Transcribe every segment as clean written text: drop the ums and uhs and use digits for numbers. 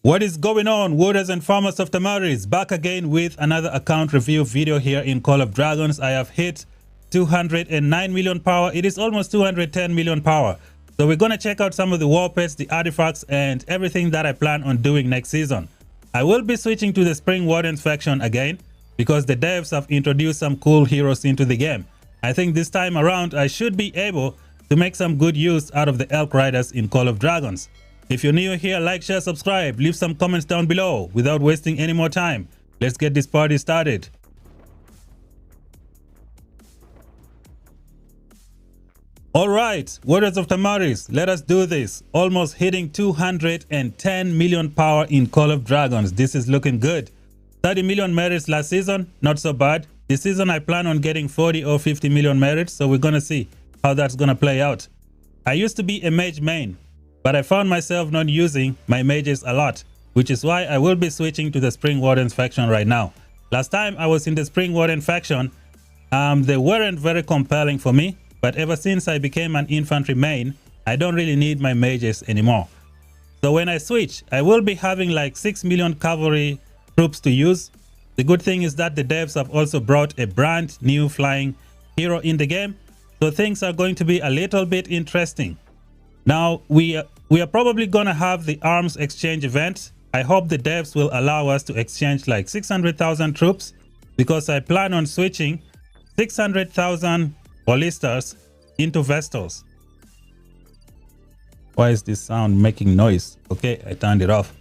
What is going on, warders and farmers of Tamaris? Back again with another account review video here in Call of Dragons. I have hit 209 million power. It is almost 210 million power. So we're going to check out some of the WARPETS, the artifacts, and everything that I plan on doing next season. I will be switching to the Spring Wardens faction again because the devs have introduced some cool heroes into the game. I think this time around I should be able to make some good use out of the Elk Riders in Call of Dragons. If you're new here, like, share, subscribe, leave some comments down below. Without wasting any more time, let's get this party started. Alright, Warriors of Tamaris, let us do this. Almost hitting 210 million power in Call of Dragons. This is looking good. 30 million merits last season, not so bad. This season I plan on getting 40 or 50 million merits, so we're gonna see how that's gonna play out. I used to be a mage main, but I found myself not using my mages a lot, which is why I will be switching to the Spring Wardens faction right now. Last time I was in the Spring Warden faction, they weren't very compelling for me, but ever since I became an infantry main, I don't really need my mages anymore. So when I switch, I will be having like 6 million cavalry troops to use. The good thing is that the devs have also brought a brand new flying hero in the game, so things are going to be a little bit interesting. Now, we are probably going to have the arms exchange event. I hope the devs will allow us to exchange like 600,000 troops because I plan on switching 600,000 ballistas into Vestals. Why is this sound making noise? Okay, I turned it off.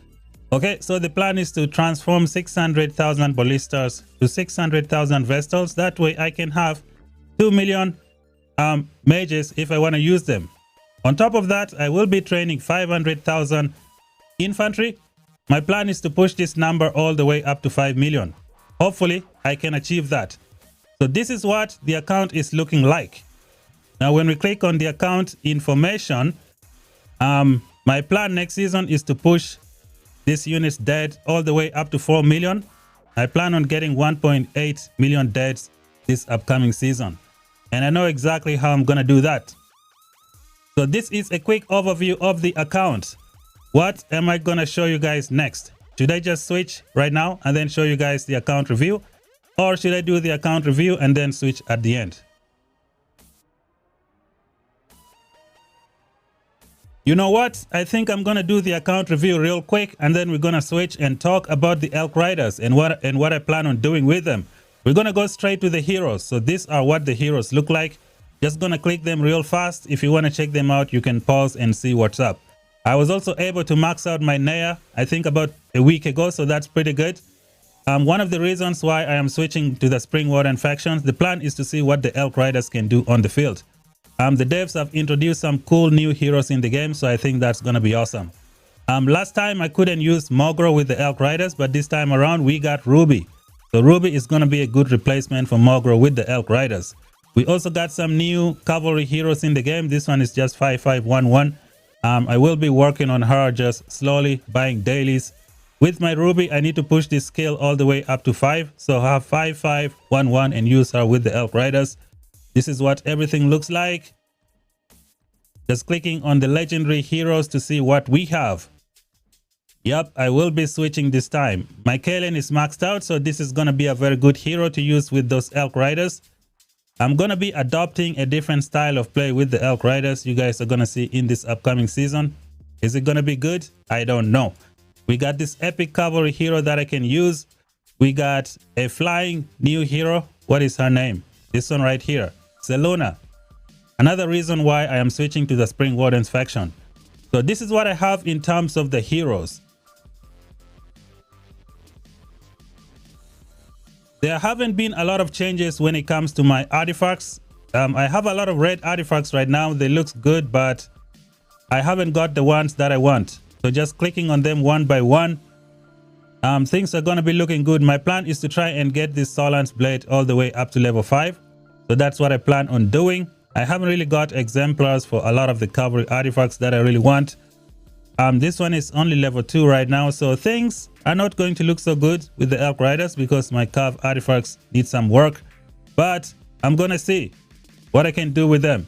Okay, so the plan is to transform 600,000 ballistas to 600,000 Vestals. That way I can have 2 million mages if I want to use them. On top of that, I will be training 500,000 infantry. My plan is to push this number all the way up to 5 million. Hopefully, I can achieve that. So this is what the account is looking like. Now, when we click on the account information, my plan next season is to push this unit's dead all the way up to 4 million. I plan on getting 1.8 million deads this upcoming season. And I know exactly how I'm going to do that. So this is a quick overview of the account. What am I going to show you guys next? Should I just switch right now and then show you guys the account review? Or should I do the account review and then switch at the end? You know what? I think I'm going to do the account review real quick and then we're going to switch and talk about the Elk Riders and what I plan on doing with them. We're going to go straight to the heroes. So these are what the heroes look like. Just gonna click them real fast. If you want to check them out, you can pause and see what's up. I was also able to max out my nigh, I think about a week ago, so that's pretty good. One of the reasons why I am switching to the Spring Warden factions, the plan is to see what the Elk Riders can do on the field. The devs have introduced some cool new heroes in the game, so I think that's gonna be awesome. Last time I couldn't use Mogro with the Elk Riders, but this time around we got Ruby. So Ruby is gonna be a good replacement for Mogro with the Elk Riders. We also got some new cavalry heroes in the game. This one is just 5511. I will be working on her just slowly, buying dailies. With my Ruby, I need to push this skill all the way up to 5. So I have 5511 and use her with the Elk Riders. This is what everything looks like. Just clicking on the legendary heroes to see what we have. Yep, I will be switching this time. My Kalen is maxed out, so this is going to be a very good hero to use with those Elk Riders. I'm going to be adopting a different style of play with the Elk Riders. You guys are going to see in this upcoming season. Is it going to be good? I don't know. We got this epic cavalry hero that I can use. We got a flying new hero. What is her name? This one right here. Seluna. Another reason why I am switching to the Spring Wardens faction. So this is what I have in terms of the heroes. There haven't been a lot of changes when it comes to my artifacts. I have a lot of red artifacts right now. They look good, but I haven't got the ones that I want. So just clicking on them one by one, things are going to be looking good. My plan is to try and get this Solance Blade all the way up to level 5. So that's what I plan on doing. I haven't really got exemplars for a lot of the cavalry artifacts that I really want. This one is only level 2 right now, so things are not going to look so good with the Elk Riders because my Cav artifacts need some work, but I'm gonna see what I can do with them.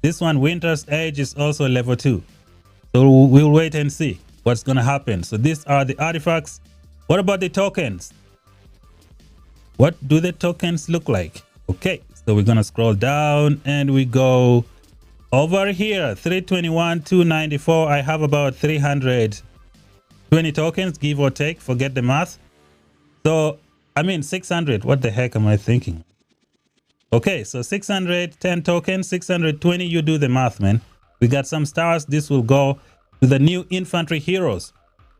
This one, Winter's Edge, is also level 2, so we'll wait and see. what's gonna happen. So these are the artifacts. What about the tokens? What do the tokens look like? Okay, so we're gonna scroll down and we go over here. 321, 294. I have about 320 tokens, give or take. Forget the math. So I mean 600. What the heck am I thinking? Okay, so 610 tokens, 620. You do the math, man. We got some stars. This will go to the new infantry heroes.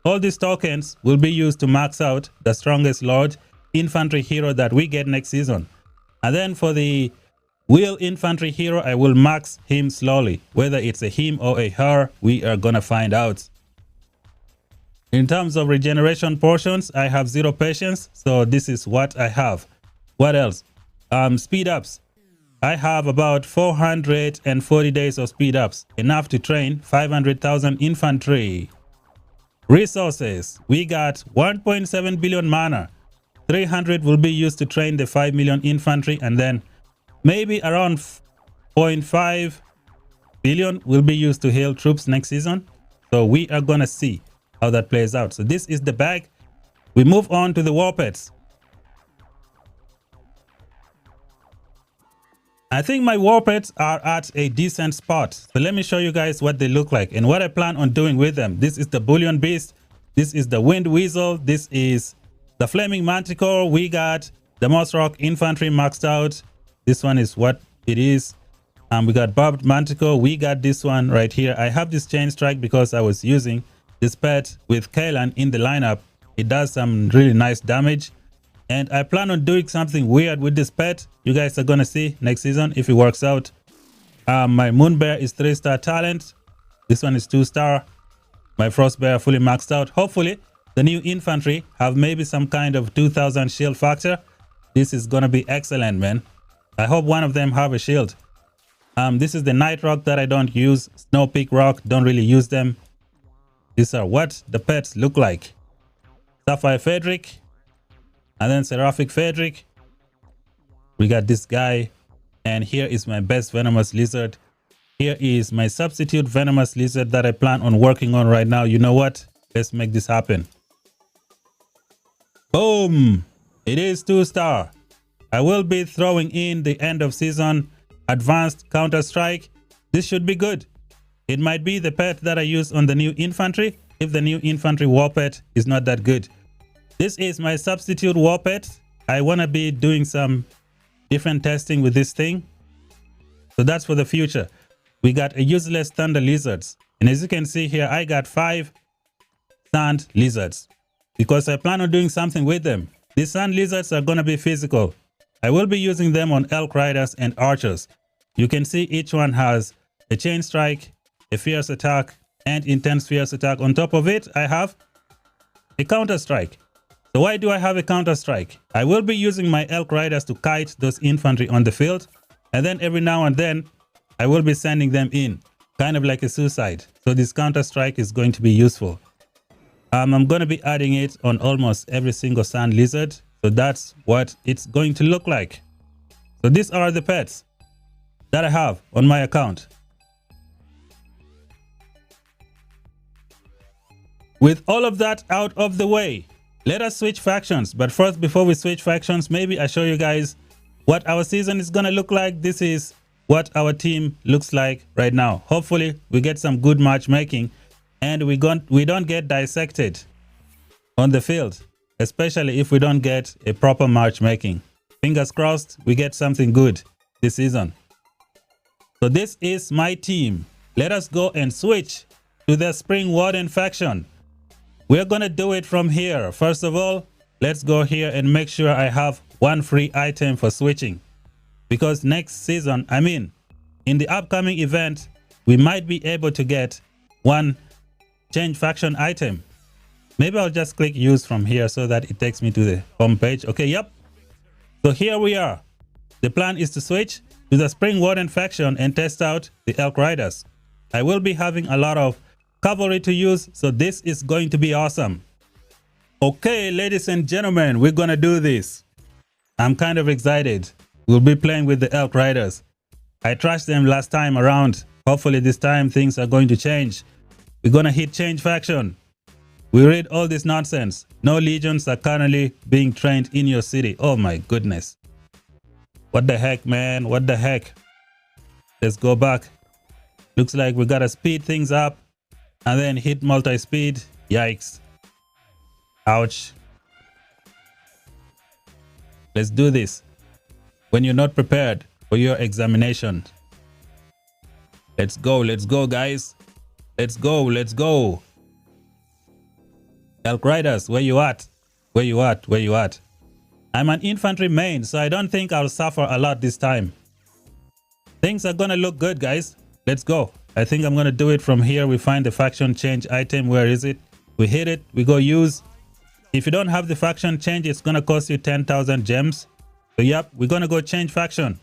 All these tokens will be used to max out the strongest Lord infantry hero that we get next season. And then for the wield infantry hero, I will max him slowly. Whether it's a him or a her, we are gonna find out. In terms of regeneration portions, I have 0 patience, so this is what I have. What else? Speed ups. I have about 440 days of speed ups, enough to train 500,000 infantry. Resources. We got 1.7 billion mana. 300 will be used to train the 5 million infantry, and then maybe around 0.5 billion will be used to heal troops next season. So we are gonna see how that plays out. So this is the bag. We move on to the WARPETS. I think my WARPETS are at a decent spot. So let me show you guys what they look like and what I plan on doing with them. This is the Bullion Beast. This is the Wind Weasel. This is the Flaming Manticore. We got the Moss Rock Infantry maxed out. This one is what it is. We got Barbed Manticore. We got this one right here. I have this Chain Strike because I was using this pet with Kaylan in the lineup. It does some really nice damage. And I plan on doing something weird with this pet. You guys are gonna see next season if it works out. My Moon Bear is 3-star talent. This one is 2-star. My Frost Bear fully maxed out. Hopefully the new infantry have maybe some kind of 2000 shield factor. This is gonna be excellent, man. I hope one of them have a shield. This is the Night Rock that I don't use. Snow Peak Rock, don't really use them. These are what the pets look like. Sapphire Frederick. And then Seraphic Frederick. We got this guy. And here is my best Venomous Lizard. Here is my substitute Venomous Lizard that I plan on working on right now. You know what? Let's make this happen. Boom! It is 2-star. I will be throwing in the end of season advanced Counter-Strike. This should be good. It might be the pet that I use on the new infantry if the new infantry WARPET is not that good. This is my substitute WARPET. I want to be doing some different testing with this thing. So that's for the future. We got a useless Thunder Lizards. And as you can see here, I got 5 Sand Lizards because I plan on doing something with them. These Sand Lizards are going to be physical. I will be using them on Elk Riders and Archers. You can see each one has a Chain Strike, a Fierce Attack, and Intense Fierce Attack. On top of it, I have a Counter Strike. So why do I have a Counter Strike? I will be using my Elk Riders to kite those infantry on the field. And then every now and then, I will be sending them in. Kind of like a suicide. So this Counter Strike is going to be useful. I'm going to be adding it on almost every single Sand Lizard. So that's what it's going to look like. So these are the pets that I have on my account. With all of that out of the way, let us switch factions. But first, before we switch factions, maybe I show you guys what our season is going to look like. This is what our team looks like right now. Hopefully, we get some good matchmaking and we don't get dissected on the field, especially if we don't get a proper matchmaking. Fingers crossed, we get something good this season. So this is my team. Let us go and switch to the Spring Warden faction. We're going to do it from here. First of all, let's go here and make sure I have one free item for switching. Because next season, in the upcoming event, we might be able to get one change faction item. Maybe I'll just click use from here so that it takes me to the home page. Okay, yep. So here we are. The plan is to switch to the Spring Warden faction and test out the Elk Riders. I will be having a lot of cavalry to use, so this is going to be awesome. Okay, ladies and gentlemen, we're gonna do this. I'm kind of excited. We'll be playing with the Elk Riders. I trashed them last time around. Hopefully this time things are going to change. We're gonna hit change faction. We read all this nonsense. No legions are currently being trained in your city. Oh my goodness. What the heck, man? What the heck? Let's go back. Looks like we gotta speed things up and then hit multi-speed. Yikes. Ouch. Let's do this. When you're not prepared for your examination. Let's go, guys. Let's go. Elk Riders, where you at? Where you at? I'm an infantry main, so I don't think I'll suffer a lot this time. Things are gonna look good, guys. Let's go. I think I'm gonna do it from here. We find the faction change item. Where is it? We hit it. We go use. If you don't have the faction change, it's gonna cost you 10,000 gems. So yep, we're gonna go change faction.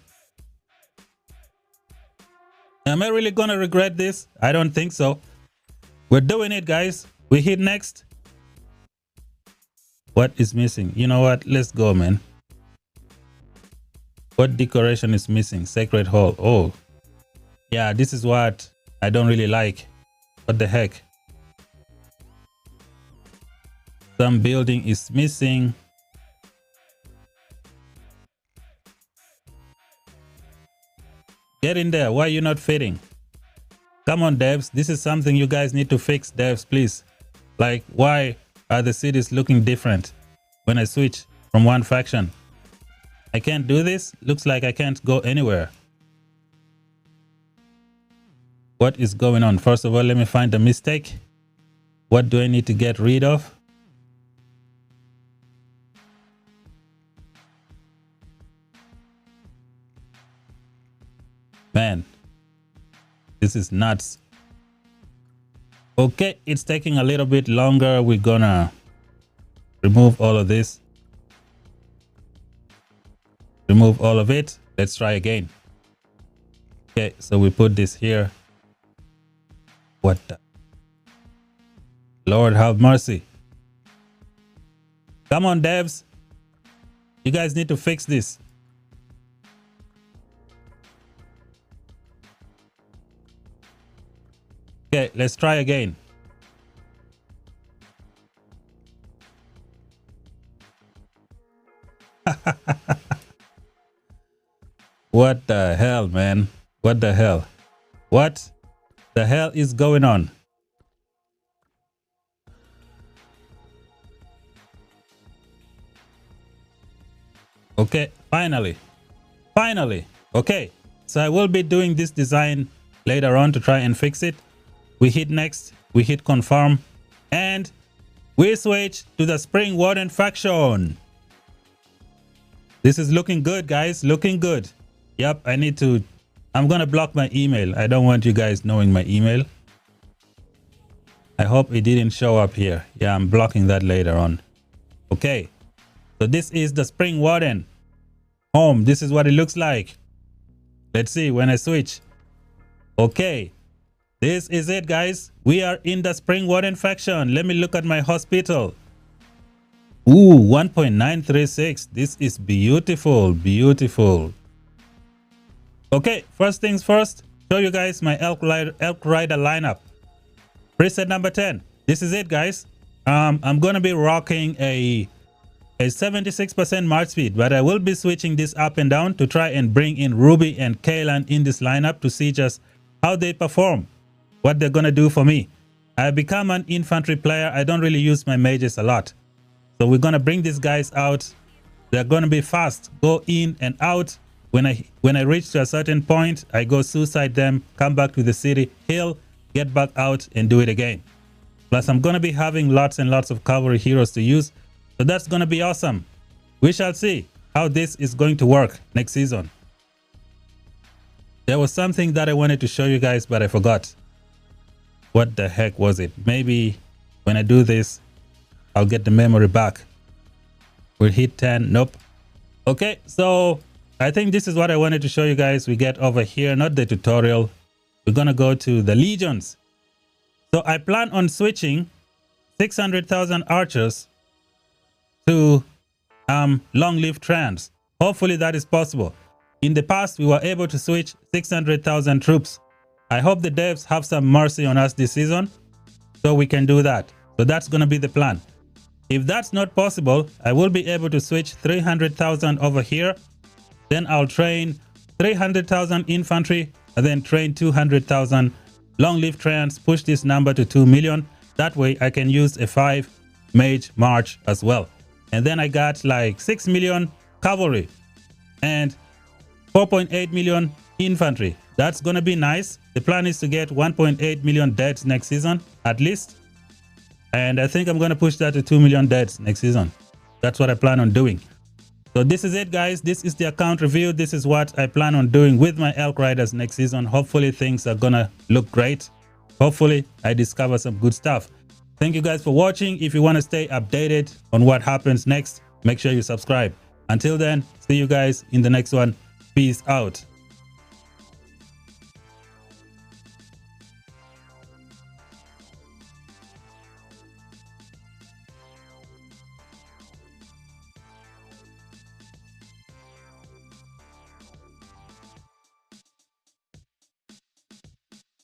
Am I really gonna regret this? I don't think so. We're doing it, guys. We hit next. What is missing? You know what? Let's go, man. What decoration is missing? Sacred Hall. Oh. Yeah, this is what I don't really like. What the heck? Some building is missing. Get in there. Why are you not fitting? Come on, devs. This is something you guys need to fix, devs, please. Like, why are the cities looking different when I switch from one faction? I can't do this. Looks like I can't go anywhere. What is going on? First of all, let me find the mistake. What do I need to get rid of? Man, this is nuts. Okay, it's taking a little bit longer. We're gonna remove all of this. Remove all of it. Let's try again. Okay, so we put this here. What the? Lord have mercy. Come on, devs. You guys need to fix this. Okay, let's try again. What the hell, man? What the hell? What the hell is going on? Okay, finally. Okay, so I will be doing this design later on to try and fix it. We hit next, we hit confirm, and we switch to the Spring Warden faction. This is looking good, guys, looking good. Yep, I'm gonna block my email. I don't want you guys knowing my email. I hope it didn't show up here. Yeah, I'm blocking that later on. Okay, so this is the Spring Warden home. This is what it looks like. Let's see when I switch. Okay. This is it, guys. We are in the Spring Warden faction. Let me look at my hospital. Ooh, 1.936. This is beautiful, beautiful. Okay, first things first, show you guys my Elk Rider lineup. Preset number 10. This is it, guys. I'm gonna be rocking a 76% march speed, but I will be switching this up and down to try and bring in Ruby and Kaylan in this lineup to see just how they perform. What they're gonna do for me. I become an infantry player. I don't really use my mages a lot. So we're gonna bring these guys out. They're gonna be fast. Go in and out. When I reach to a certain point, I go suicide them, come back to the city, heal, get back out and do it again. Plus I'm gonna be having lots and lots of cavalry heroes to use. So that's gonna be awesome. We shall see how this is going to work next season. There was something that I wanted to show you guys, but I forgot. What the heck was it? Maybe when I do this, I'll get the memory back. We'll hit 10. Nope. Okay, so I think this is what I wanted to show you guys. We get over here, not the tutorial. We're gonna go to the legions. So I plan on switching 600,000 archers to long-lived trans. Hopefully that is possible. In the past, we were able to switch 600,000 troops. I hope the devs have some mercy on us this season so we can do that. So that's going to be the plan. If that's not possible, I will be able to switch 300,000 over here. Then I'll train 300,000 infantry and then train 200,000 long-lived treants, push this number to 2 million. That way I can use a 5 mage march as well. And then I got like 6 million cavalry and 4.8 million infantry. That's gonna be nice. The plan is to get 1.8 million deaths next season at least. And I think I'm gonna push that to 2 million deaths next season. That's what I plan on doing. So this is it, guys. This is the account review. This is what I plan on doing with my Elk Riders next season. Hopefully things are gonna look great. Hopefully I discover some good stuff. Thank you guys for watching. If you want to stay updated on what happens next, make sure you subscribe. Until then, see you guys in the next one. Peace out.